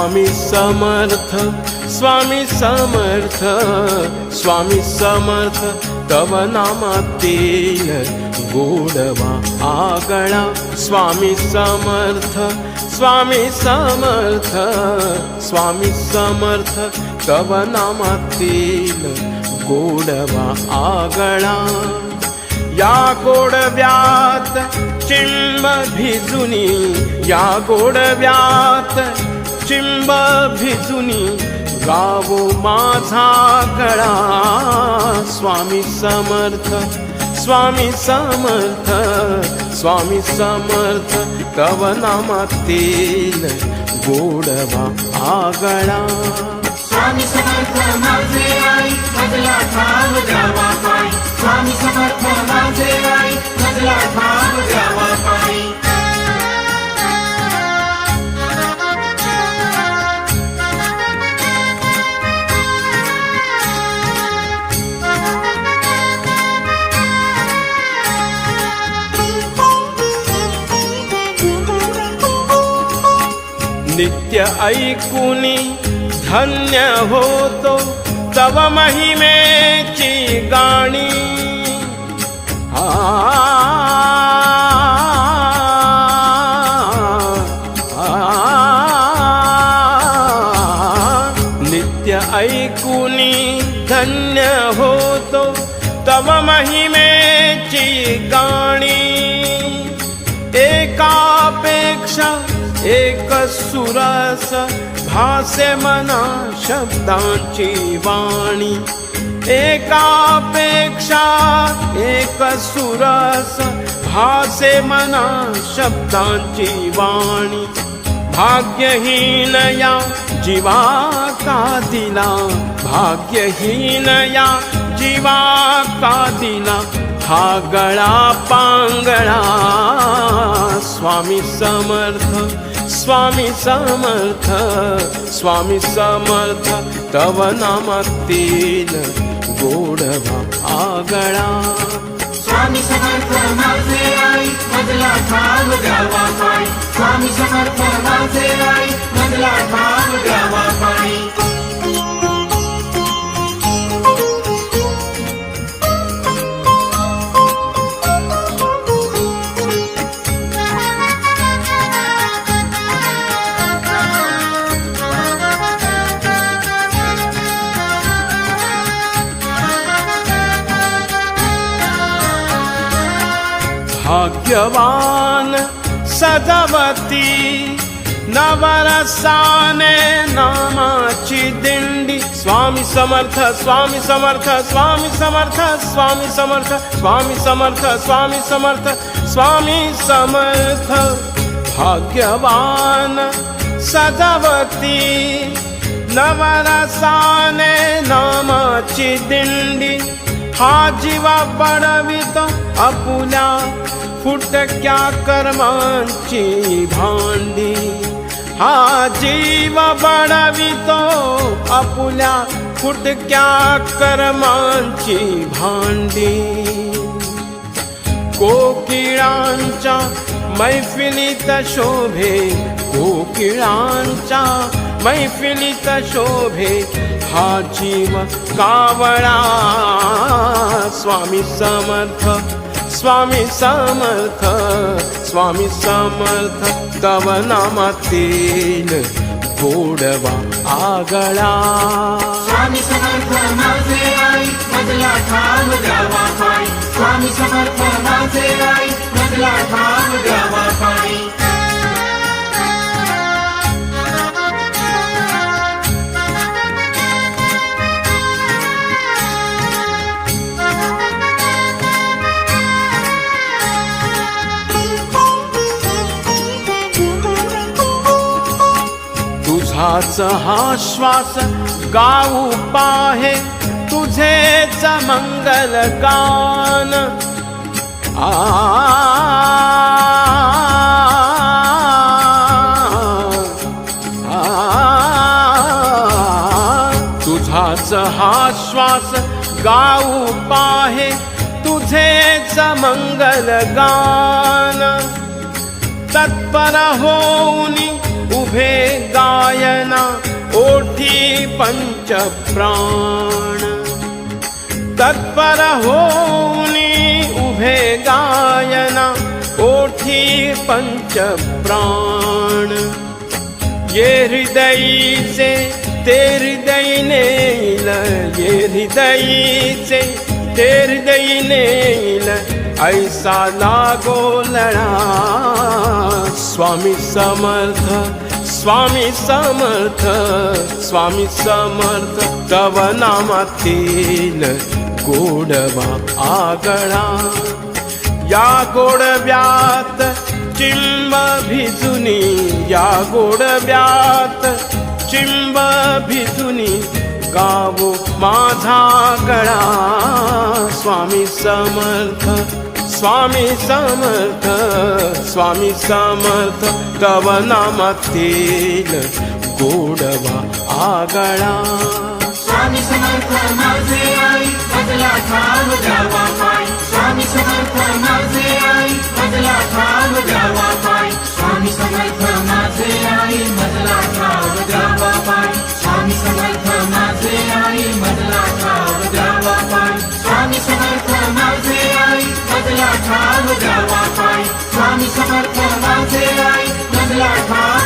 स्वामी समर्थ स्वामी समर्थ स्वामी समर्थ तव नामातील गोडवा आगळा स्वामी समर्थ स्वामी समर्थ स्वामी समर्थ तव नामातील गोडवा आगळा या गोडव्यात चिंब भिजुनी या गोडव्यात चिंब भिजुनी गावो माझा गळा स्वामी समर्थ स्वामी समर्थ स्वामी समर्थ तव नामातील गोडवा आगळा स्वामी समर्थ माझे आई मजला ठाव द्यावा पाय स्वामी समर्थ माझे आई मजला ठाव द्यावा पाय नित्य ऐकुनी धन्य होतो तव महिमेची गाणी नित्य ऐकुनी धन्य होतो तव महिमेची गाणी एकापेक्षा एक सुरस भासे मना शब्दांची वाणी एकापेक्षा एक सुरस भासे मना शब्दांची वाणी भाग्यहीन या जीवा का दिला भाग्यहीन या जीवा का दिला हा गळा पांगळा स्वामी समर्थ स्वामी समर्थ स्वामी समर्थ तव नामातील गोडवा आगळा स्वामी समर्थ माझे आई मजला ठाव द्यावा पाय स्वामी समर्थ माझे आई मजला ठाव द्यावा पाय भाग्यवान सजवती नवरसाने नामाची दिंडी स्वामी समर्थ स्वामी समर्थ स्वामी समर्थ स्वामी समर्थ स्वामी समर्थ स्वामी समर्थ स्वामी समर्थ भाग्यवान सजवती नवरसाने नामाची दिंडी हा जीवा बडवितो आपुल्या फुटक्या कर्मांची भांडी हा जीव बडवितो आपुल्या फुटक्या कर्मांची भांडी कोकिळांच्या मैफिलीत शोभे कोकिळांच्या मैफिलीत शोभे हा जीव कावळा स्वामी समर्थ स्वामी समर्थ स्वामी समर्थ तव नामातील गोडवा आगळा स्वामी समर्थ माझे आई मजला ठाव द्यावा पाय स्वामी समर्थ माझे आई मजला ठाव द्यावा पाय तुझाच हा श्वास गाऊ पाहे तुझेच मंगल गान तुझाच हा श्वास गाऊ पाहे तुझेच मंगल गान तत्पर होऊनी उभे गायना ओठी पंच प्राण तत्पर होऊनी उभे गायना ओठी पंच प्राण ये हृदयीचे ते हृदयी नेईल ये हृदयीचे ते हृदयी नेईल ऐसा लागोलळा स्वामी समर्थ स्वामी समर्थ स्वामी समर्थ तव नामातील गोडवा आगळा या गोडव्यात चिंब भिजुनी या गोडव्यात चिंब भिजुनी गावो माझा गळा स्वामी समर्थ स्वामी समर्थ स्वामी समर्थ तव नामातील गोडवा आगळा स्वामी समर्थ माझे आई मजला ठाव द्यावा पाय स्वामी समर्थ माझे आई मजला ठाव द्यावा पाय स्वामी समर्थ माझे आई मजला ठाव द्यावा पाय स्वामी समर्थ माझे आई मजला ठाव द्यावा पाय स्वामी समर्थ माझे आई मजला ठाव द्यावा पाय स्वामी समर्थ माझे आई मजला ठाव